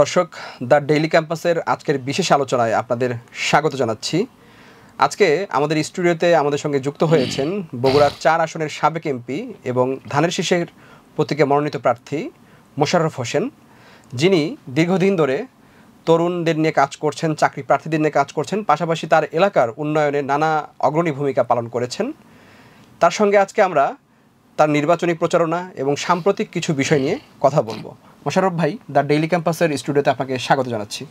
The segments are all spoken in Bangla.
দর্শক, দ্য ডেইলি ক্যাম্পাসের আজকের বিশেষ আলোচনায় আপনাদের স্বাগত জানাচ্ছি। আজকে আমাদের স্টুডিওতে আমাদের সঙ্গে যুক্ত হয়েছেন বগুড়া 4 আসনের সাবেক এমপি এবং ধানের শীষের প্রতীকে মনোনীত প্রার্থী মোশাররফ হোসেন, যিনি দীর্ঘদিন ধরে তরুণদের নিয়ে কাজ করছেন, চাকরি প্রার্থীদের নিয়ে কাজ করছেন, পাশাপাশি তার এলাকার উন্নয়নে নানা অগ্রণী ভূমিকা পালন করেছেন। তার সঙ্গে আজকে আমরা তার নির্বাচনী প্রচারণা এবং সাম্প্রতিক কিছু বিষয় নিয়ে কথা বলবো। মোশাররফ ভাই, দ্য ডেইলি ক্যাম্পাসের স্টুডিওতে আপনাকে স্বাগত জানাচ্ছি।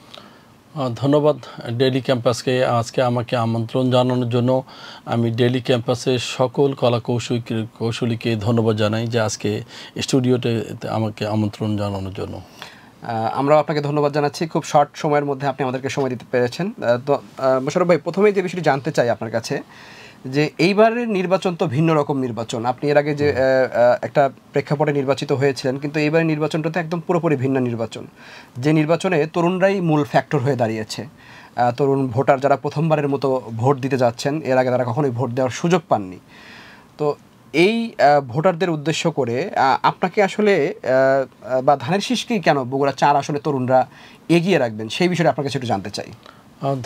ধন্যবাদ ডেইলি ক্যাম্পাসকে আজকে আমাকে আমন্ত্রণ জানানোর জন্য। আমি ডেইলি ক্যাম্পাসের সকল কলা কৌশলীকে ধন্যবাদ জানাই যে আজকে স্টুডিওতে আমাকে আমন্ত্রণ জানানোর জন্য। আমরাও আপনাকে ধন্যবাদ জানাচ্ছি, খুব শর্ট সময়ের মধ্যে আপনি আমাদেরকে সময় দিতে পেরেছেন। তো মোশাররফ ভাই, প্রথমেই যে বিষয়টি জানতে চাই আপনার কাছে, যে এইবারের নির্বাচন তো ভিন্ন রকম নির্বাচন। আপনি এর আগে যে একটা প্রেক্ষাপটে নির্বাচিত হয়েছিলেন, কিন্তু এইবারের নির্বাচনটা তো একদম পুরোপুরি ভিন্ন নির্বাচন, যে নির্বাচনে তরুণরাই মূল ফ্যাক্টর হয়ে দাঁড়িয়েছে। তরুণ ভোটার যারা প্রথমবারের মতো ভোট দিতে যাচ্ছেন, এর আগে তারা কখনোই ভোট দেওয়ার সুযোগ পাননি। তো এই ভোটারদের উদ্দেশ্য করে আপনাকে আসলে বা ধানের শীষকেই কেন বগুড়া 4 আসনে তরুণরা এগিয়ে রাখবেন, সেই বিষয়ে আপনার কাছে একটু জানতে চাই।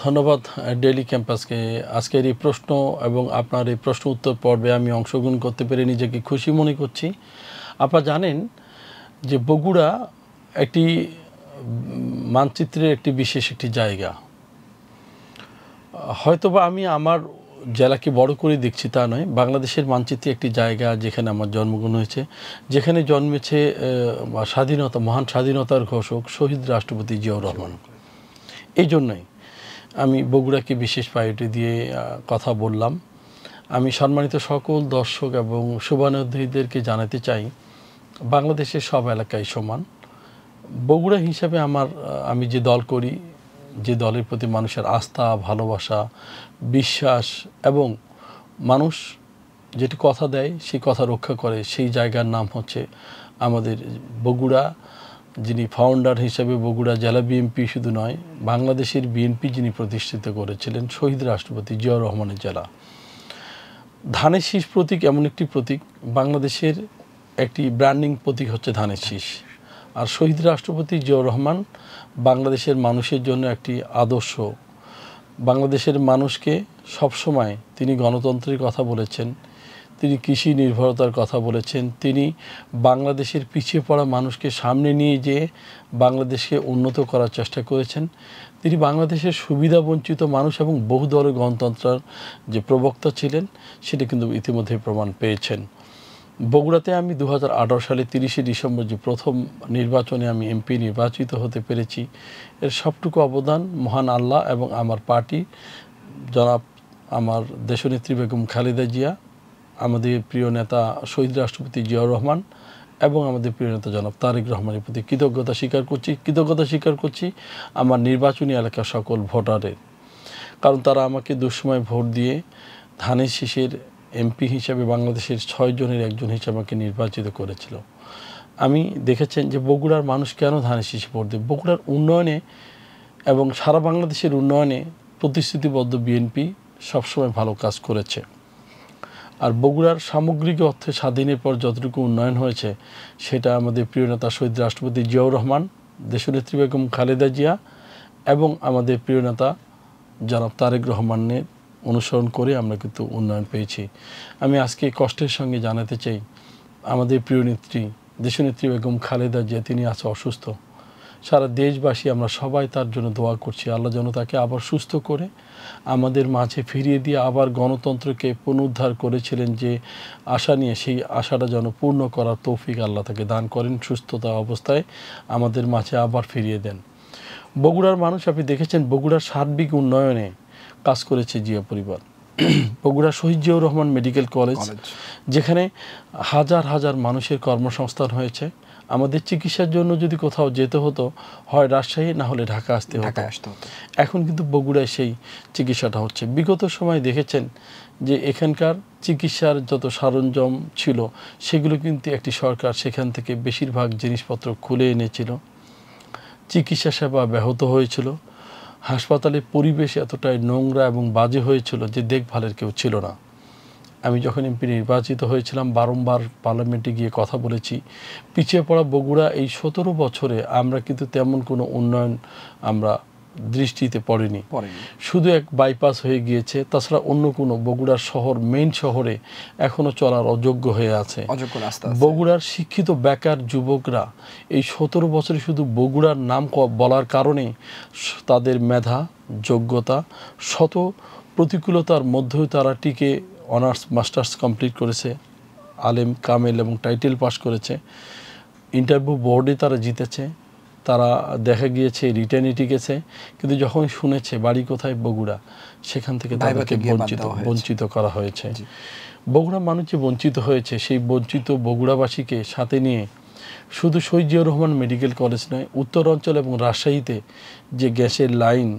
ধন্যবাদ ডেইলি ক্যাম্পাসকে। আজকের এই প্রশ্ন এবং আপনার এই প্রশ্ন উত্তর পর্বে আমি অংশগ্রহণ করতে পেরে নিজেকে খুশি মনে করছি। আপনারা জানেন যে বগুড়া একটি মানচিত্রের একটি বিশেষ একটি জায়গা। হয়তোবা আমি আমার জেলাকে বড় করে দেখছি তা নয়, বাংলাদেশের মানচিত্রে একটি জায়গা যেখানে আমার জন্মগ্রহণ হয়েছে, যেখানে জন্মেছে মহান স্বাধীনতার ঘোষক শহীদ রাষ্ট্রপতি জিয়াউর রহমান। এই জন্যই আমি বগুড়াকে বিশেষ প্রায়োরিটি দিয়ে কথা বললাম। আমি সম্মানিত সকল দর্শক এবং শুভানুধ্যায়ীদেরকে জানাতে চাই, বাংলাদেশের সব এলাকায় সমান। বগুড়া হিসাবে আমি যে দল করি, যে দলের প্রতি মানুষের আস্থা, ভালোবাসা, বিশ্বাস এবং মানুষ যেটি কথা দেয় সেই কথা রক্ষা করে, সেই জায়গার নাম হচ্ছে আমাদের বগুড়া। যিনি ফাউন্ডার হিসেবে বগুড়া জেলা বিএনপি শুধু নয়, বাংলাদেশের বিএনপি যিনি প্রতিষ্ঠিত করেছিলেন, শহীদ রাষ্ট্রপতি জিয়াউর রহমানের জেলা। ধানের শীষ প্রতীক এমন একটি প্রতীক, বাংলাদেশের একটি ব্র্যান্ডিং প্রতীক হচ্ছে ধানের শীষ। আর শহীদ রাষ্ট্রপতি জিয়াউর রহমান বাংলাদেশের মানুষের জন্য একটি আদর্শ। বাংলাদেশের মানুষকে সবসময় তিনি গণতন্ত্রের কথা বলেছেন, তিনি কৃষি নির্ভরতার কথা বলেছেন, তিনি বাংলাদেশের পিছিয়ে পড়া মানুষকে সামনে নিয়ে যেয়ে বাংলাদেশকে উন্নত করার চেষ্টা করেছেন। তিনি বাংলাদেশের সুবিধাবঞ্চিত মানুষ এবং বহুদলীয় গণতন্ত্রের যে প্রবক্তা ছিলেন, সেটা কিন্তু ইতিমধ্যে প্রমাণ পেয়েছেন। বগুড়াতে আমি 2018 সালে 30শে ডিসেম্বর যে প্রথম নির্বাচনে আমি এমপি নির্বাচিত হতে পেরেছি, এর সবটুকু অবদান মহান আল্লাহ এবং আমার পার্টি, জনাব আমার দেশনেত্রী বেগম খালেদা জিয়া, আমাদের প্রিয় নেতা শহীদ রাষ্ট্রপতি জিয়াউর রহমান এবং আমাদের প্রিয় নেতা জনাব তারেক রহমানের প্রতি কৃতজ্ঞতা স্বীকার করছি আমার নির্বাচনী এলাকার সকল ভোটারের। কারণ তারা আমাকে দুঃসময় ভোট দিয়ে ধানের শীষের এমপি হিসাবে বাংলাদেশের 6 জনের একজন হিসাবে আমাকে নির্বাচিত করেছিল। আমি দেখেছেন যে বগুড়ার মানুষ কেন ধানের শীষে ভোট দেয়। বগুড়ার উন্নয়নে এবং সারা বাংলাদেশের উন্নয়নে প্রতিশ্রুতিবদ্ধ বিএনপি সবসময় ভালো কাজ করেছে। আর বগুড়ার সামগ্রিক অর্থে স্বাধীনের পর যতটুকু উন্নয়ন হয়েছে, সেটা আমাদের প্রিয় নেতা শহীদ রাষ্ট্রপতি জিয়াউর রহমান, দেশনেত্রী বেগম খালেদা জিয়া এবং আমাদের প্রিয় নেতা জনাব তারেক রহমানের অনুসরণ করে আমরা কিন্তু উন্নয়ন পেয়েছি। আমি আজকে কষ্টের সঙ্গে জানাতে চাই, আমাদের প্রিয় নেত্রী দেশনেত্রী বেগম খালেদা জিয়া তিনি আছে অসুস্থ। সারা দেশবাসী আমরা সবাই তার জন্য দোয়া করছি, আল্লাহ যেন তাকে আবার সুস্থ করে আমাদের মাঝে ফিরিয়ে দিয়ে আবার গণতন্ত্রকে পুনরুদ্ধার করেছিলেন যে আশা নিয়ে, সেই আশাটা যেন পূর্ণ করার তৌফিক আল্লাহ তাকে দান করেন, সুস্থতা অবস্থায় আমাদের মাঝে আবার ফিরিয়ে দেন। বগুড়ার মানুষ আপনি দেখেছেন বগুড়ার সার্বিক উন্নয়নে কাজ করেছে জিয়া পরিবার। বগুড়া শহীদ জিয়াউর রহমান মেডিকেল কলেজ, যেখানে হাজার হাজার মানুষের কর্মসংস্থান হয়েছে। আমাদের চিকিৎসার জন্য যদি কোথাও যেতে হতো, হয় রাজশাহী না হলে ঢাকা আসতে হতো। এখন কিন্তু বগুড়ায় সেই চিকিৎসাটা হচ্ছে। বিগত সময় দেখেছেন যে এখানকার চিকিৎসার যত সরঞ্জাম ছিল, সেগুলো কিন্তু একটি সরকার সেখান থেকে বেশিরভাগ জিনিসপত্র খুলে এনেছিল। চিকিৎসা সেবা ব্যাহত হয়েছিল। হাসপাতালের পরিবেশ এতটাই নোংরা এবং বাজে হয়েছিল যে দেখভালের কেউ ছিল না। আমি যখন এমপি নির্বাচিত হয়েছিলাম বারংবার পার্লামেন্টে গিয়ে কথা বলেছি। পিছিয়ে পড়া বগুড়া এই 17 বছরে আমরা কিন্তু তেমন কোনো উন্নয়ন আমরা দৃষ্টিতে পড়েনি। শুধু এক বাইপাস হয়ে গিয়েছে, তাছাড়া অন্য কোনো বগুড়ার শহর মেইন শহরে এখনো চলার অযোগ্য হয়ে আছে। বগুড়ার শিক্ষিত বেকার যুবকরা এই 17 বছরে শুধু বগুড়ার নাম বলার কারণে তাদের মেধা, যোগ্যতা, শত প্রতিকূলতার মধ্যেও তারা টিকে অনার্স মাস্টার্স কমপ্লিট করেছে, আলেম কামেল এবং টাইটেল পাস করেছে, ইন্টারভিউ বোর্ডে তারা জিতেছে, তারা দেখা গিয়েছে রিটার্নে টিকেছে। কিন্তু যখন শুনেছে বাড়ি কোথায় বগুড়া, সেখান থেকে তাদেরকে বঞ্চিত করা হয়েছে। বগুড়া মানুষ যে বঞ্চিত হয়েছে, সেই বঞ্চিত বগুড়াবাসীকে সাথে নিয়ে শুধু শহীদ জিয়াউর রহমান মেডিকেল কলেজ নয়, উত্তরাঞ্চল এবং রাজশাহীতে যে গ্যাসের লাইন,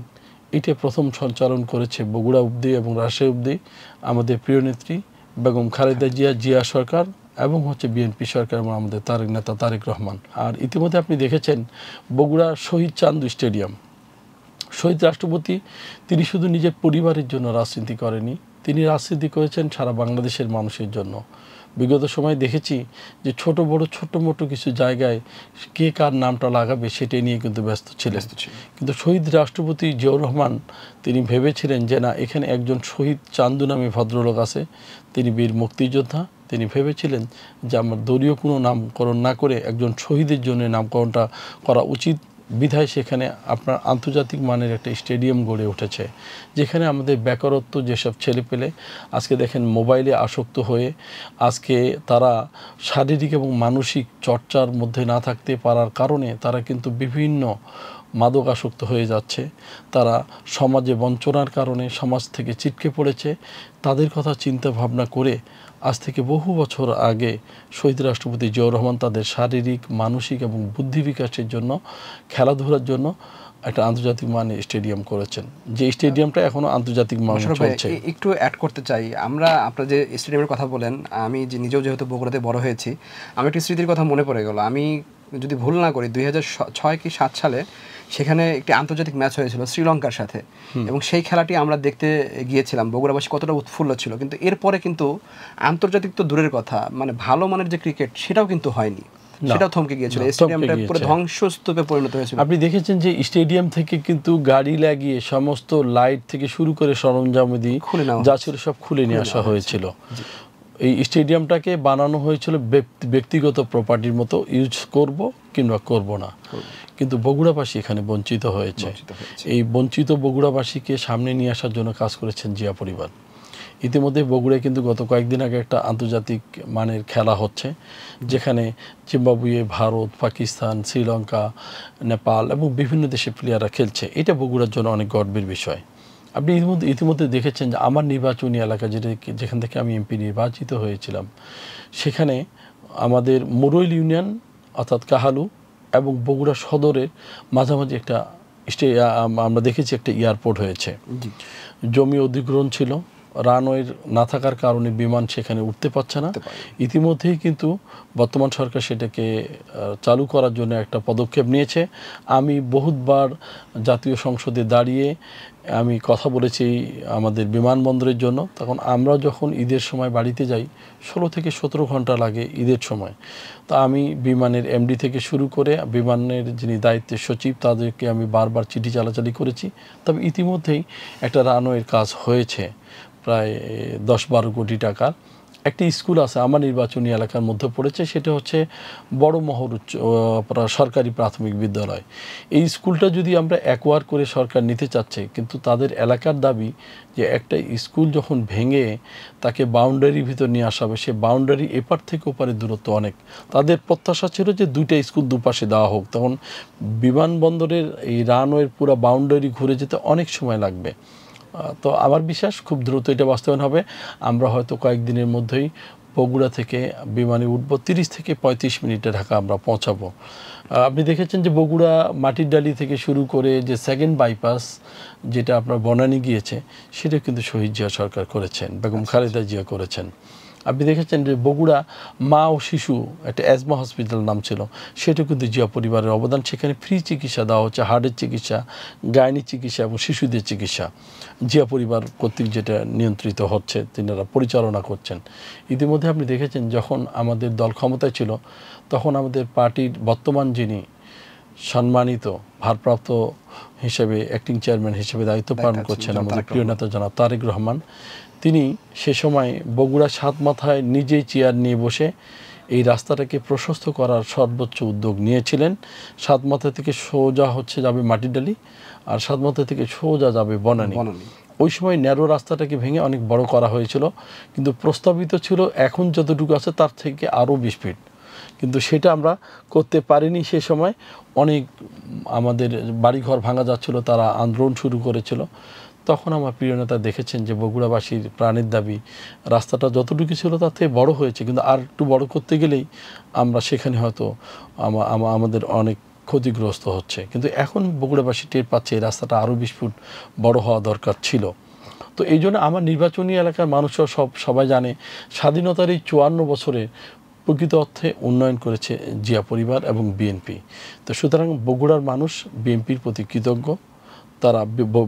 এটা প্রথম সঞ্চালন করেছে বগুড়া অবধি এবং রাজশাহী অবধি আমাদের প্রিয় নেত্রী বেগম খালেদা জিয়া সরকার এবং বিএনপি সরকার এবং আমাদের নেতা তারেক রহমান। আর ইতিমধ্যে আপনি দেখেছেন বগুড়া শহীদ চান্দু স্টেডিয়াম, শহীদ রাষ্ট্রপতি তিনি শুধু নিজের পরিবারের জন্য রাজনীতি করেনি, তিনি রাজনীতি করেছেন সারা বাংলাদেশের মানুষের জন্য। বিগত সময় দেখেছি যে ছোট মোটো কিছু জায়গায় কে কার নামটা লাগাবে সেটাই নিয়ে কিন্তু ব্যস্ত ছিলেন। কিন্তু শহীদ রাষ্ট্রপতি জিয়াউর রহমান তিনি ভেবেছিলেন যে না, এখানে একজন শহীদ চান্দু নামে ভদ্রলোক আছে, তিনি বীর মুক্তিযোদ্ধা। তিনি ভেবেছিলেন যে আমার দলীয় কোনো নামকরণ না করে একজন শহীদের জন্য নামকরণটা করা উচিত। বিধায় সেখানে আপনার আন্তর্জাতিক মানের একটা স্টেডিয়াম গড়ে উঠেছে, যেখানে আমাদের বেকারত্ব যেসব ছেলেপেলে আজকে দেখেন মোবাইলে আসক্ত হয়ে আজকে তারা শারীরিক এবং মানসিক চর্চার মধ্যে না থাকতে পারার কারণে তারা কিন্তু বিভিন্ন মাদক আসক্ত হয়ে যাচ্ছে, তারা সমাজে বঞ্চনার কারণে সমাজ থেকে ছিটকে পড়েছে। তাদের কথা চিন্তা ভাবনা করে আজ থেকে বহু বছর আগে শহীদ রাষ্ট্রপতি জিয়াউর রহমান তাদের শারীরিক, মানসিক এবং বুদ্ধি বিকাশের জন্য, খেলাধুলার জন্য একটা আন্তর্জাতিক মানের স্টেডিয়াম করেছেন, যে স্টেডিয়ামটা এখনো আন্তর্জাতিক মানে চলছে। একটু অ্যাড করতে চাই, আমরা আপনার যে স্টেডিয়ামের কথা বলেন, আমি যে নিজেও যেহেতু বগুড়াতে বড় হয়েছি, আমি একটি স্মৃতির কথা মনে পড়ে গেল। আমি যদি ভুল না করি 2006 কি 2007 সালে সেখানে একটি আন্তর্জাতিক ম্যাচ হয়েছিল শ্রীলঙ্কার সাথে, এবং সেই খেলাটি আমরা দেখতে গিয়েছিলাম। বগুড়াবাসী কতটা উৎফুল্ল ছিল, কিন্তু এরপরে কিন্তু আন্তর্জাতিক তো দূরের কথা, মানে ভালো মানের যে ক্রিকেট সেটাও কিন্তু হয়নি, সেটাও থমকে গিয়েছিল। স্টেডিয়ামটা পুরো ধ্বংসস্তূপে পরিণত হয়েছিল। আপনি দেখেছেন যে স্টেডিয়াম থেকে কিন্তু গাড়ি লাগিয়ে সমস্ত লাইট থেকে শুরু করে সরঞ্জামাদি যা ছিল সব খুলে নিয়ে আসা হয়েছিল। এই স্টেডিয়ামটাকে বানানো হয়েছিল ব্যক্তিগত প্রপার্টির মতো, ইউজ করব কিংবা করব না। কিন্তু বগুড়াবাসী এখানে বঞ্চিত হয়েছে। এই বঞ্চিত বগুড়াবাসীকে সামনে নিয়ে আসার জন্য কাজ করেছেন জিয়া পরিবার। ইতিমধ্যে বগুড়ায় কিন্তু গত কয়েকদিন আগে একটা আন্তর্জাতিক মানের খেলা হচ্ছে, যেখানে জিম্বাবুয়ে, ভারত, পাকিস্তান, শ্রীলঙ্কা, নেপাল এবং বিভিন্ন দেশের প্লেয়াররা খেলছে। এটা বগুড়ার জন্য অনেক গর্বের বিষয়। আপনি ইতিমধ্যে দেখেছেন যে আমার নির্বাচনী এলাকা যেখান থেকে আমি এমপি নির্বাচিত হয়েছিলাম, সেখানে আমাদের মুরৈল ইউনিয়ন অর্থাৎ কাহালু এবং বগুড়া সদরের মাঝামাঝি একটা আমরা দেখেছি একটা এয়ারপোর্ট হয়েছে। জমি অধিগ্রহণ ছিল, রানওয়ে না থাকার কারণে বিমান সেখানে উঠতে পারছে না। ইতিমধ্যেই কিন্তু বর্তমান সরকার সেটাকে চালু করার জন্য একটা পদক্ষেপ নিয়েছে। আমি বহুতবার জাতীয় সংসদে দাঁড়িয়ে আমি কথা বলেছি আমাদের বিমানবন্দরের জন্য। তখন আমরা যখন ঈদের সময় বাড়িতে যাই 16 থেকে 17 ঘন্টা লাগে ঈদের সময়। তো আমি বিমানের এমডি থেকে শুরু করে বিমানের যিনি দায়িত্বের সচিব তাদেরকে আমি বারবার চিঠি চালাচালি করেছি। তবে ইতিমধ্যেই একটা রানওয়ের কাজ হয়েছে প্রায় 10-12 কোটি টাকার। একটি স্কুল আছে আমার নির্বাচনী এলাকার মধ্যে পড়েছে, সেটা হচ্ছে বড় মহর সরকারি প্রাথমিক বিদ্যালয়। এই স্কুলটা যদি আমরা অ্যাকোয়ার করে সরকার নিতে চাচ্ছে, কিন্তু তাদের এলাকার দাবি যে একটা স্কুল যখন ভেঙে তাকে বাউন্ডারির ভিতর নিয়ে আসা হবে, সে বাউন্ডারি এপার থেকে ওপারের দূরত্ব অনেক। তাদের প্রত্যাশা ছিল যে 2টা স্কুল দুপাশে দেওয়া হোক, তখন বিমানবন্দরের এই রানওয়ের পুরো বাউন্ডারি ঘুরে যেতে অনেক সময় লাগবে। তো আমার বিশ্বাস খুব দ্রুত এটা বাস্তবায়ন হবে। আমরা হয়তো কয়েকদিনের মধ্যেই বগুড়া থেকে বিমানে উঠবো, 30 থেকে 35 মিনিটে ঢাকা আমরা পৌঁছাবো। আপনি দেখেছেন যে বগুড়া মাটির ডালি থেকে শুরু করে যে সেকেন্ড বাইপাস যেটা আপনার বনানী গিয়েছে, সেটা কিন্তু শহীদ জিয়া সরকার করেছেন, বেগম খালেদা জিয়া করেছেন। আপনি দেখেছেন যে বগুড়া মা ও শিশু একটা অ্যাজমা হসপিটাল নাম ছিল, সেটা কিন্তু জিয়া পরিবারের অবদান। সেখানে ফ্রি চিকিৎসা দেওয়া হচ্ছে, হার্টের চিকিৎসা, গাইনি চিকিৎসা এবং শিশুদের চিকিৎসা জিয়া পরিবার কর্তৃক যেটা নিয়ন্ত্রিত হচ্ছে, তিনারা পরিচালনা করছেন। ইতিমধ্যে আপনি দেখেছেন যখন আমাদের দল ক্ষমতায় ছিল তখন আমাদের পার্টির বর্তমান যিনি সম্মানিত ভারপ্রাপ্ত হিসেবে অ্যাক্টিং চেয়ারম্যান হিসেবে দায়িত্ব পালন করছেন আমাদের প্রিয় নেতা জনাব তারেক রহমান, তিনি সে সময় বগুড়া সাত মাথায় নিজেই চেয়ার নিয়ে বসে এই রাস্তাটাকে প্রশস্ত করার সর্বোচ্চ উদ্যোগ নিয়েছিলেন। সাত মাথা থেকে সোজা যাবে মাটিডালি, আর সাত মাথা থেকে সোজা যাবে বনানী। ওই সময় ন্যারো রাস্তাটাকে ভেঙে অনেক বড় করা হয়েছিল, কিন্তু প্রস্তাবিত ছিল এখন যতটুকু আছে তার থেকে আরও 20 ফিট, কিন্তু সেটা আমরা করতে পারিনি। সে সময় অনেক আমাদের বাড়িঘর ভাঙা যাচ্ছিল, তারা আন্দোলন শুরু করেছিল। তখন আমার প্রিয় নেতা দেখেছেন যে বগুড়াবাসীর প্রাণের দাবি, রাস্তাটা যতটুকু ছিল তার থেকে বড় হয়েছে, কিন্তু আর একটু বড় করতে গেলেই আমরা সেখানে হয়তো আমাদের অনেক ক্ষতিগ্রস্ত হচ্ছে। কিন্তু এখন বগুড়াবাসী টের পাচ্ছে এই রাস্তাটা আরও 20 ফুট বড় হওয়া দরকার ছিল। তো এই জন্য আমার নির্বাচনী এলাকার মানুষরা সবাই জানে স্বাধীনতার এই 54 বছরে প্রকৃত অর্থে উন্নয়ন করেছে জিয়া পরিবার এবং বিএনপি। তো সুতরাং বগুড়ার মানুষ বিএনপির প্রতি কৃতজ্ঞ, তারা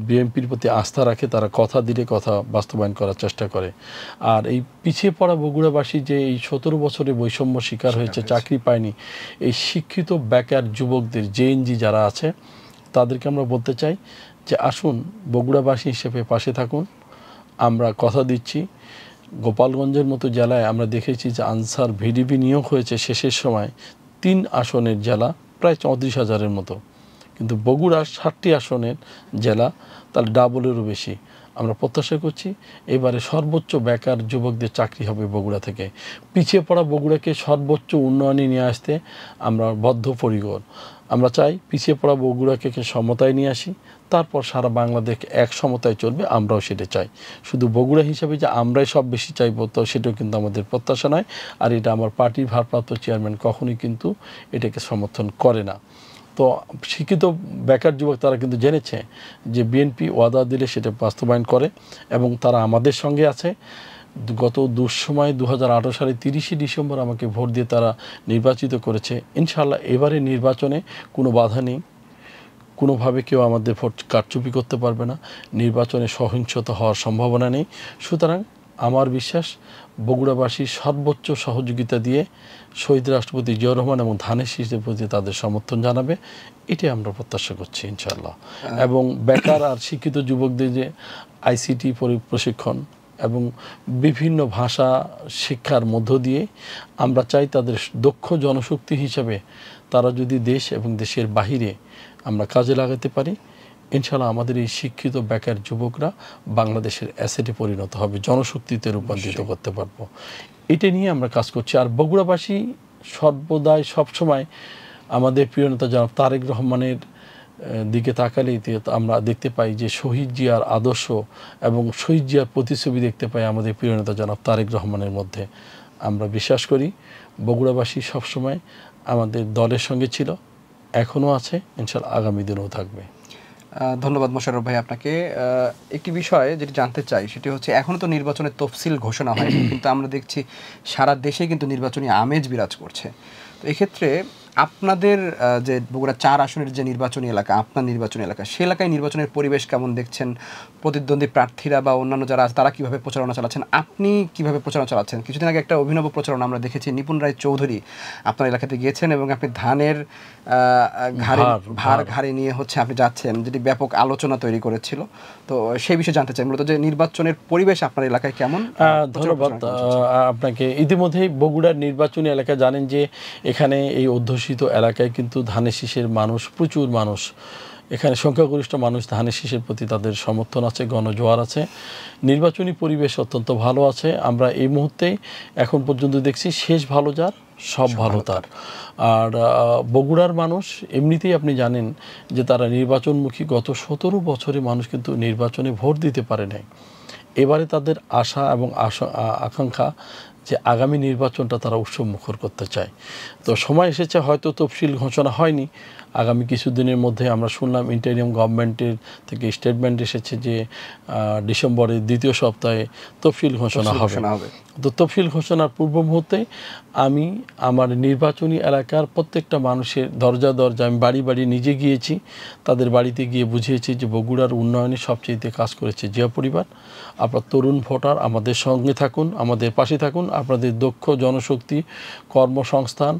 বিএনপির প্রতি আস্থা রাখে, তারা কথা দিলে কথা বাস্তবায়ন করার চেষ্টা করে। আর এই পিছিয়ে পড়া বগুড়াবাসী যে এই 17 বছরে বৈষম্য শিকার হয়েছে, চাকরি পায়নি, এই শিক্ষিত বেকার যুবকদের জেএনজি যারা আছে তাদেরকে আমরা বলতে চাই যে আসুন বগুড়াবাসী হিসেবে পাশে থাকুন। আমরা কথা দিচ্ছি, গোপালগঞ্জের মতো জেলায় আমরা দেখেছি যে আনসার ভিডিপি নিয়োগ হয়েছে শেষের সময় 3 আসনের জেলা, প্রায় 34,000-এর মতো, কিন্তু বগুড়া 60টি আসনের জেলা, তার ডাবলেরও বেশি। আমরা প্রত্যাশা করছি এবারে সর্বোচ্চ বেকার যুবকদের চাকরি হবে বগুড়া থেকে। পিছিয়ে পড়া বগুড়াকে সর্বোচ্চ উন্নয়নে নিয়ে আসতে আমরা বদ্ধপরিকর। আমরা চাই পিছিয়ে পড়া বগুড়াকে সমতায় নিয়ে আসি, তারপর সারা বাংলাদেশ এক সমতায় চলবে, আমরাও সেটা চাই। শুধু বগুড়া হিসাবে যে আমরাই সব বেশি চাইবো তো সেটাও কিন্তু আমাদের প্রত্যাশা নয়। আর এটা আমার পার্টির ভারপ্রাপ্ত চেয়ারম্যান কখনোই কিন্তু এটাকে সমর্থন করে না। তো শিক্ষিত বেকার যুবক তারা কিন্তু জেনেছে যে বিএনপি ওয়াদা দিলে সেটা বাস্তবায়ন করে এবং তারা আমাদের সঙ্গে আছে। গত দুঃসময় 2018 সালে 30 ডিসেম্বর আমাকে ভোট দিয়ে তারা নির্বাচিত করেছে। ইনশাআল্লাহ এবারে নির্বাচনে কোনো বাধা নেই, কোনোভাবে কেউ আমাদের ভোট কারচুপি করতে পারবে না, নির্বাচনে সহিংসতা হওয়ার সম্ভাবনা নেই। সুতরাং আমার বিশ্বাস বগুড়াবাসী সর্বোচ্চ সহযোগিতা দিয়ে শহীদ রাষ্ট্রপতি জিয়াউর রহমান এবং ধানের শীষের প্রতি তাদের সমর্থন জানাবে, এটাই আমরা প্রত্যাশা করছি ইনশাআল্লাহ। এবং বেকার আর শিক্ষিত যুবকদের যে আইসিটি প্রশিক্ষণ এবং বিভিন্ন ভাষা শিক্ষার মধ্য দিয়ে আমরা চাই তাদের দক্ষ জনশক্তি হিসাবে তারা যদি দেশ এবং দেশের বাহিরে আমরা কাজে লাগাতে পারি, ইনশাআল্লাহ আমাদের এই শিক্ষিত বেকার যুবকরা বাংলাদেশের অ্যাসেটে পরিণত হবে, জনশক্তিতে রূপান্তরিত করতে পারবো। এটা নিয়ে আমরা কাজ করছি। আর বগুড়াবাসী সর্বদাই সবসময় আমাদের প্রিয় নেতা জনাব তারেক রহমানের দিকে তাকালেই আমরা দেখতে পাই যে শহীদ জিয়ার আদর্শ এবং শহীদ জিয়ার প্রতিছবি দেখতে পাই আমাদের প্রিয় নেতা জনাব তারেক রহমানের মধ্যে। আমরা বিশ্বাস করি বগুড়াবাসী সবসময় আমাদের দলের সঙ্গে ছিল, এখনও আছে, ইনশাআল্লাহ আগামী দিনেও থাকবে। ধন্যবাদ মোশাররফ ভাই আপনাকে। একটি বিষয় যেটি জানতে চাই সেটি হচ্ছে এখনও তো নির্বাচনের তফসিল ঘোষণা হয়নি, কিন্তু আমরা দেখছি সারা দেশে কিন্তু নির্বাচনী আমেজ বিরাজ করছে। তো এক্ষেত্রে আপনাদের যে বগুড়া 4 আসনের যে নির্বাচনী এলাকা, আপনার নির্বাচনী এলাকা, সে এলাকায় নির্বাচনের পরিবেশ কেমন দেখছেন? প্রতিদ্বন্দ্বী প্রার্থীরা বা অন্যান্য যারা আছে তারা কীভাবে প্রচারণা চালাচ্ছেন? আপনি কীভাবে প্রচারণা চালাচ্ছেন? কিছুদিন আগে একটা অভিনব প্রচারণা আমরা দেখেছি, নিপুণ রায় চৌধুরী আপনার এলাকাতে গিয়েছেন এবং আপনি ধানের ঘাড়ে নিয়ে আপনি যাচ্ছেন, যেটি ব্যাপক আলোচনা তৈরি করেছিল। তো সেই বিষয়ে জানতে চাই মূলত যে নির্বাচনের পরিবেশ আপনার এলাকায় কেমন? ধন্যবাদ আপনাকে। ইতিমধ্যেই বগুড়ার নির্বাচনী এলাকা জানেন যে এখানে এই অধ্যুষিত এলাকায় কিন্তু ধানের শীষের মানুষ, প্রচুর মানুষ, এখানে সংখ্যাগরিষ্ঠ মানুষ ধানের শীষের প্রতি তাদের সমর্থন আছে, গণজোয়ার আছে, নির্বাচনী পরিবেশ অত্যন্ত ভালো আছে। আমরা এই মুহূর্তে এখন পর্যন্ত দেখছি শেষ ভালো যার সব ভালো তার। আর বগুড়ার মানুষ এমনিতেই আপনি জানেন যে তারা নির্বাচনমুখী, গত 17 বছরে মানুষ কিন্তু নির্বাচনে ভোট দিতে পারে নাই। এবারে তাদের আশা এবং আকাঙ্ক্ষা যে আগামী নির্বাচনটা তারা উৎসবমুখর করতে চায়। তো সময় এসেছে, হয়তো তফসিল ঘোষণা হয়নি, আগামী কিছুদিনের মধ্যে আমরা শুনলাম ইন্টারিম গভর্নমেন্টের থেকে স্টেটমেন্ট এসেছে যে ডিসেম্বরের দ্বিতীয় সপ্তাহে তফসিল ঘোষণা হবে। তো তফসিল ঘোষণার পূর্ব মুহূর্তে আমি আমার নির্বাচনী এলাকার প্রত্যেকটা মানুষের দরজা আমি বাড়ি বাড়ি নিজে গিয়েছি, তাদের বাড়িতে গিয়ে বুঝিয়েছি যে বগুড়ার উন্নয়নে সবচেয়ে কাজ করেছে জিয়া পরিবার। আপনার তরুণ ভোটার আমাদের সঙ্গে থাকুন, আমাদের পাশে থাকুন। আপনাদের দক্ষ জনশক্তি, কর্মসংস্থান,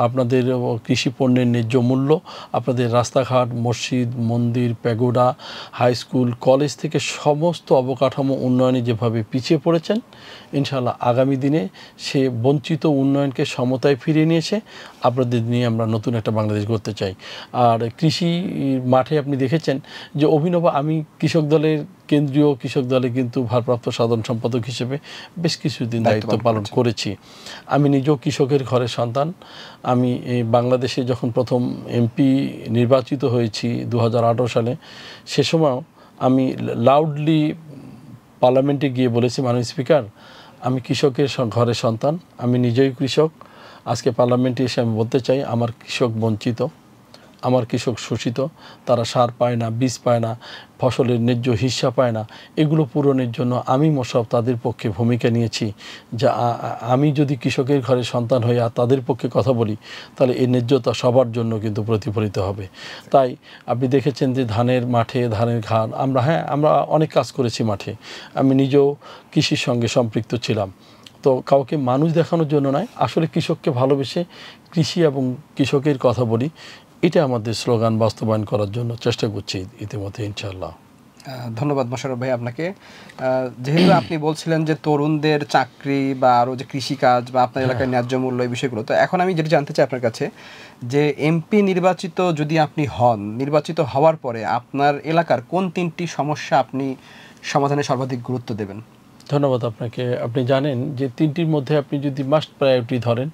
আপনাদের কৃষি পণ্যের ন্যায্য মূল্য, আপনাদের রাস্তাঘাট, মসজিদ, মন্দির, প্যাগোডা, হাই স্কুল, কলেজ থেকে সমস্ত অবকাঠামো উন্নয়নে যেভাবে পিছিয়ে পড়েছেন, ইনশাআল্লাহ আগামী দিনে সে বঞ্চিত উন্নয়নকে সমতায় ফিরিয়ে নিয়েছে। আপনাদের নিয়ে আমরা নতুন একটা বাংলাদেশ গড়তে চাই। আর কৃষি মাঠে আপনি দেখেছেন যে অভিনব, আমি কৃষক দলের কেন্দ্রীয় কৃষক দলে কিন্তু ভারপ্রাপ্ত সাধারণ সম্পাদক হিসেবে বেশ কিছুদিন দায়িত্ব পালন করেছি। আমি নিজেও কৃষকের ঘরের সন্তান। আমি বাংলাদেশে যখন প্রথম এমপি নির্বাচিত হয়েছি 2018 সালে, সে সময় আমি লাউডলি পার্লামেন্টে গিয়ে বলেছি, মাননীয় স্পিকার, আমি কৃষকের ঘরের সন্তান, আমি নিজেই কৃষক। আজকে পার্লামেন্টে এসে আমি বলতে চাই, আমার কৃষক বঞ্চিত, আমার কৃষক শোষিত, তারা সার পায় না, বীজ পায় না, ফসলের ন্যায্য হিস্সা পায় না। এগুলো পূরণের জন্য আমি মোশাররফ তাদের পক্ষে ভূমিকা নিয়েছি। যা আমি যদি কৃষকের ঘরের সন্তান হয়ে আর তাদের পক্ষে কথা বলি, তাহলে এই ন্যায্যতা সবার জন্য কিন্তু প্রতিফলিত হবে। তাই আপনি দেখেছেন যে ধানের মাঠে, ধানের ঘাট, আমরা অনেক কাজ করেছি মাঠে। আমি নিজেও কৃষির সঙ্গে সম্পৃক্ত ছিলাম। তো কাউকে মানুষ দেখানোর জন্য নয়, আসলে কৃষককে ভালোবেসে কৃষি এবং কৃষকের কথা বলি, এটা আমাদের স্লোগান বাস্তবায়ন করার জন্য চেষ্টা করছি ইতিমধ্যে ইনশাআল্লাহ। ধন্যবাদ মোশাররফ ভাই আপনাকে। যেহেতু আপনি বলছিলেন যে তরুণদের চাকরি বা আরও যে কৃষিকাজ বা আপনার এলাকায় ন্যায্য মূল্য, এই বিষয়গুলো, তো এখন আমি যেটা জানতে চাই আপনার কাছে, যে এমপি নির্বাচিত যদি আপনি হন, নির্বাচিত হওয়ার পরে আপনার এলাকার কোন 3টি সমস্যা আপনি সমাধানে সর্বাধিক গুরুত্ব দেবেন? ধন্যবাদ আপনাকে। আপনি জানেন যে 3টির মধ্যে আপনি যদি মাস্ট প্রায়োরিটি ধরেন,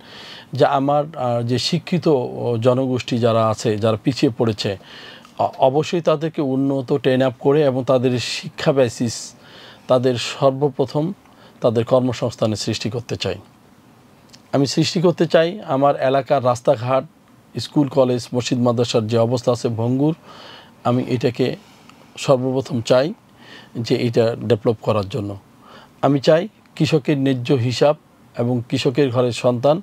যে আমার যে শিক্ষিত জনগোষ্ঠী যারা আছে, যারা পিছিয়ে পড়েছে, অবশ্যই তাদেরকে উন্নত ট্রেন আপ করে এবং তাদের শিক্ষা বেসিস, তাদের সর্বপ্রথম তাদের কর্মসংস্থানের সৃষ্টি করতে চাই। আমি সৃষ্টি করতে চাই আমার এলাকার রাস্তাঘাট, স্কুল, কলেজ, মসজিদ, মাদ্রাসার যে অবস্থা আছে ভঙ্গুর, আমি এটাকে সর্বপ্রথম চাই যে এটা ডেভেলপ করার জন্য। আমি চাই কৃষকের ন্যায্য হিসাব এবং কৃষকের ঘরের সন্তান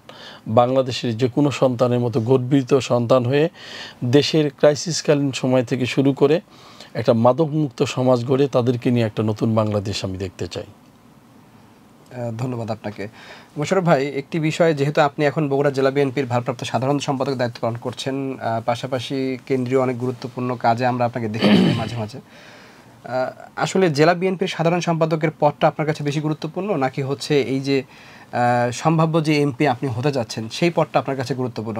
বাংলাদেশের যে কোনো সন্তানের মতো গর্বিত সন্তান হয়ে দেশের ক্রাইসিসকালীন সময় থেকে শুরু করে একটা মাদকমুক্ত সমাজ গড়ে তাদেরকে নিয়ে একটা নতুন বাংলাদেশ আমি দেখতে চাই। ধন্যবাদ আপনাকে। মোশাররফ ভাই, একটি বিষয়, যেহেতু আপনি এখন বগুড়া জেলা বিএনপির ভারপ্রাপ্ত সাধারণ সম্পাদক দায়িত্ব পালন করছেন, পাশাপাশি কেন্দ্রীয় অনেক গুরুত্বপূর্ণ কাজে আমরা আপনাকে দেখে মাঝে মাঝে, আসলে জেলা বিএনপির সাধারণ সম্পাদকের পদটা আপনার কাছে বেশি গুরুত্বপূর্ণ, নাকি হচ্ছে এই যে সম্ভাব্য যে এমপি আপনি হতে যাচ্ছেন সেই পদটা আপনার কাছে গুরুত্বপূর্ণ?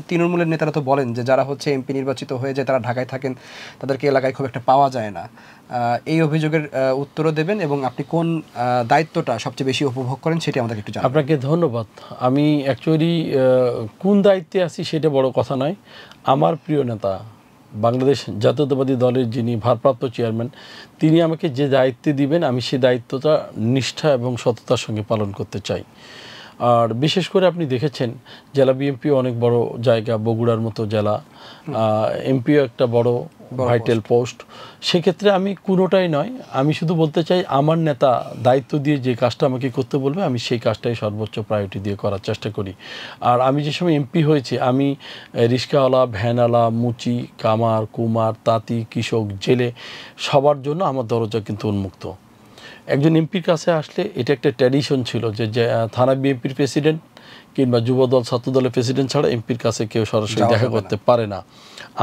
তৃণমূলের নেতারা তো বলেন যে যারা হচ্ছে এমপি নির্বাচিত হয়ে যায় তারা ঢাকায় থাকেন, তাদেরকে এলাকায় খুব একটা পাওয়া যায় না। এই অভিযোগের উত্তরও দেবেন এবং আপনি কোন দায়িত্বটা সবচেয়ে বেশি উপভোগ করেন সেটি আমাদেরকে একটু জানাবেন। আপনাকে ধন্যবাদ। আমি অ্যাকচুয়ালি কোন দায়িত্বে আছি সেটা বড় কথা নয়। আমার প্রিয় নেতা, বাংলাদেশ জাতীয়তাবাদী দলের যিনি ভারপ্রাপ্ত চেয়ারম্যান, তিনি আমাকে যে দায়িত্ব দিবেন আমি সেই দায়িত্বটা নিষ্ঠা এবং সততার সঙ্গে পালন করতে চাই। আর বিশেষ করে আপনি দেখেছেন জেলা বিএনপি অনেক বড় জায়গা, বগুড়ার মতো জেলা, এমপিও একটা বড় ভাইটাল পোস্ট। সেক্ষেত্রে আমি কোনোটাই নয়, আমি শুধু বলতে চাই আমার নেতা দায়িত্ব দিয়ে যে কাজটা আমাকে করতে বলবে আমি সেই কাজটাই সর্বোচ্চ প্রায়োরিটি দিয়ে করার চেষ্টা করি। আর আমি যে সময় এমপি হয়েছি, আমি রিক্সাওয়ালা, ভ্যানওয়ালা, মুচি, কামার, কুমার, তাঁতি, কৃষক, জেলে সবার জন্য আমার দরজা কিন্তু উন্মুক্ত। একজন এমপির কাছে আসলে এটা একটা ট্র্যাডিশন ছিল যে থানা বিএনপির প্রেসিডেন্ট কিংবা যুবদল, ছাত্রদলের প্রেসিডেন্ট ছাড়া এমপির কাছে কেউ সরাসরি দেখা করতে পারে না।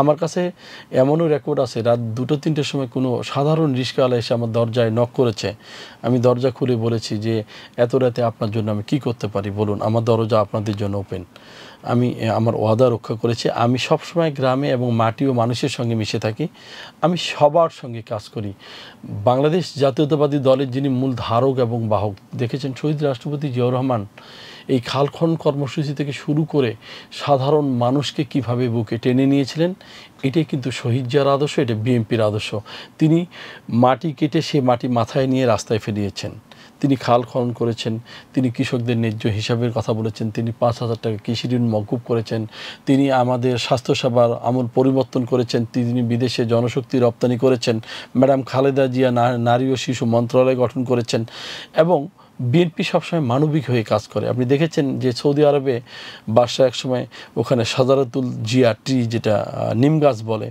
আমার কাছে এমনও রেকর্ড আছে, রাত 2-3টের সময় কোনো সাধারণ রিক্সাওয়ালা এসে আমার দরজায় নক করেছে, আমি দরজা খুলে বলেছি যে এত রাতে আপনার জন্য আমি কি করতে পারি বলুন, আমার দরজা আপনাদের জন্য ওপেন। আমি আমার ওয়াদা রক্ষা করেছি। আমি সবসময় গ্রামে এবং মাটি ও মানুষের সঙ্গে মিশে থাকি, আমি সবার সঙ্গে কাজ করি। বাংলাদেশ জাতীয়তাবাদী দলের যিনি মূল ধারক এবং বাহক, দেখেছেন শহীদ রাষ্ট্রপতি জিয়াউর রহমান এই খালখন কর্মসূচি থেকে শুরু করে সাধারণ মানুষকে কিভাবে বুকে টেনে নিয়েছিলেন, এটাই কিন্তু শহীদ জিয়ার আদর্শ, এটা বিএনপির আদর্শ। তিনি মাটি কেটে সে মাটি মাথায় নিয়ে রাস্তায় ফেলিয়েছেন। তিনি খাল খনন করেছেন, তিনি কৃষকদের ন্যায্য হিসাবের কথা বলেছেন, তিনি 5,000 টাকা কৃষি ঋণ মওকুফ করেছেন, তিনি আমাদের স্বাস্থ্যসেবার আমূল পরিবর্তন করেছেন, তিনি বিদেশে জনশক্তি রপ্তানি করেছেন, ম্যাডাম খালেদা জিয়া নারী ও শিশু মন্ত্রণালয় গঠন করেছেন। এবং বিএনপি সবসময় মানবিক হয়ে কাজ করে। আপনি দেখেছেন যে সৌদি আরবে বাদশাহ একসময় ওখানে সাজারাতুল জিয়া ট্রি, যেটা নিম গাছ বলে,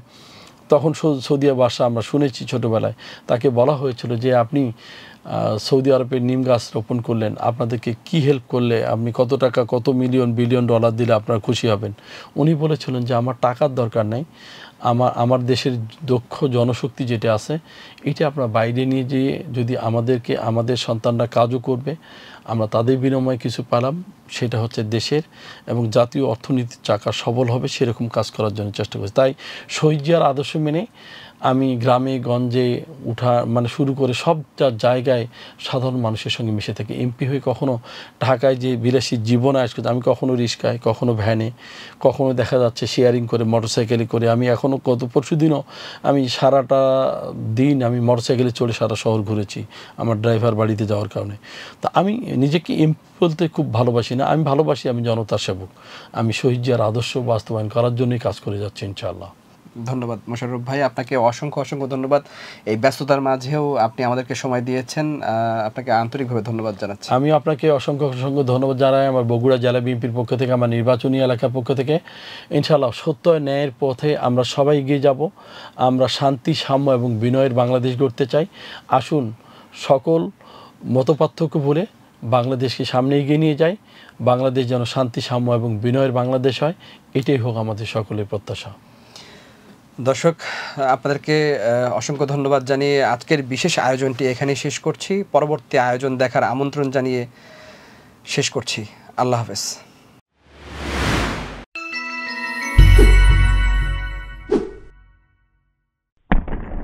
তখন সৌদি বাদশাহ আমরা শুনেছি ছোটোবেলায়, তাকে বলা হয়েছিল যে আপনি সৌদি আরবের নিম গাছ রোপণ করলেন, আপনাদেরকে কি হেল্প করলে, আপনি কত টাকা, কত মিলিয়ন বিলিয়ন ডলার দিলে আপনারা খুশি হবেন। উনি বলেছিলেন যে আমার টাকার দরকার নেই, আমার দেশের দক্ষ জনশক্তি যেটা আছে এটা আপনার বাইরে নিয়ে যেয়ে যদি আমাদের সন্তানরা কাজও করবে, আমরা তাদের বিনিময়ে কিছু পেলাম, সেটা হচ্ছে দেশের এবং জাতীয় অর্থনীতির চাকা সবল হবে, সেরকম কাজ করার জন্য চেষ্টা করছি। তাই শহীদ জিয়ার আদর্শ মেনে আমি গ্রামে গঞ্জে শুরু করে সব জায়গায় সাধারণ মানুষের সঙ্গে মিশে থাকি। এমপি হয়ে কখনো ঢাকায় যে বিলাসী জীবন আয়োজ করতে, আমি কখনো রিক্সায়, কখনো ভ্যানে, কখনো দেখা যাচ্ছে শেয়ারিং করে, মোটরসাইকেলে করে। আমি এখনও পরশু দিনও আমি সারাটা দিন আমি মোটরসাইকেলে চড়ে সারা শহর ঘুরেছি আমার ড্রাইভার বাড়িতে যাওয়ার কারণে। তা আমি নিজেকে এমপি বলতে খুব ভালোবাসি না, আমি ভালোবাসি আমি জনতার সেবক। আমি শহীদ জিয়ার আদর্শ বাস্তবায়ন করার জন্যই কাজ করে যাচ্ছি ইনশাআল্লাহ। ধন্যবাদ মোশাররফ ভাই, আপনাকে অসংখ্য ধন্যবাদ। এই ব্যস্ততার মাঝেও আপনি আমাদেরকে সময় দিয়েছেন, আপনাকে আন্তরিকভাবে ধন্যবাদ জানাচ্ছি। আমি আপনাকে অসংখ্য ধন্যবাদ জানাই আমার বগুড়া জেলা বিএনপির পক্ষ থেকে, আমার নির্বাচনী এলাকার পক্ষ থেকে। ইনশাআল্লাহ সত্য ন্যায়ের পথে আমরা সবাই এগিয়ে যাব। আমরা শান্তি, সাম্য এবং বিনয়ের বাংলাদেশ গড়তে চাই। আসুন সকল মতপার্থক্য ভুলে বাংলাদেশকে সামনে এগিয়ে নিয়ে যাই। বাংলাদেশ যেন শান্তি, সাম্য এবং বিনয়ের বাংলাদেশ হয়, এটাই হোক আমাদের সকলের প্রত্যাশা। দর্শক, আপনাদেরকে অসংখ্য ধন্যবাদ জানিয়ে আজকের বিশেষ আয়োজনটি এখানেই শেষ করছি। পরবর্তী আয়োজন দেখার আমন্ত্রণ জানিয়ে শেষ করছি। আল্লাহ হাফেজ।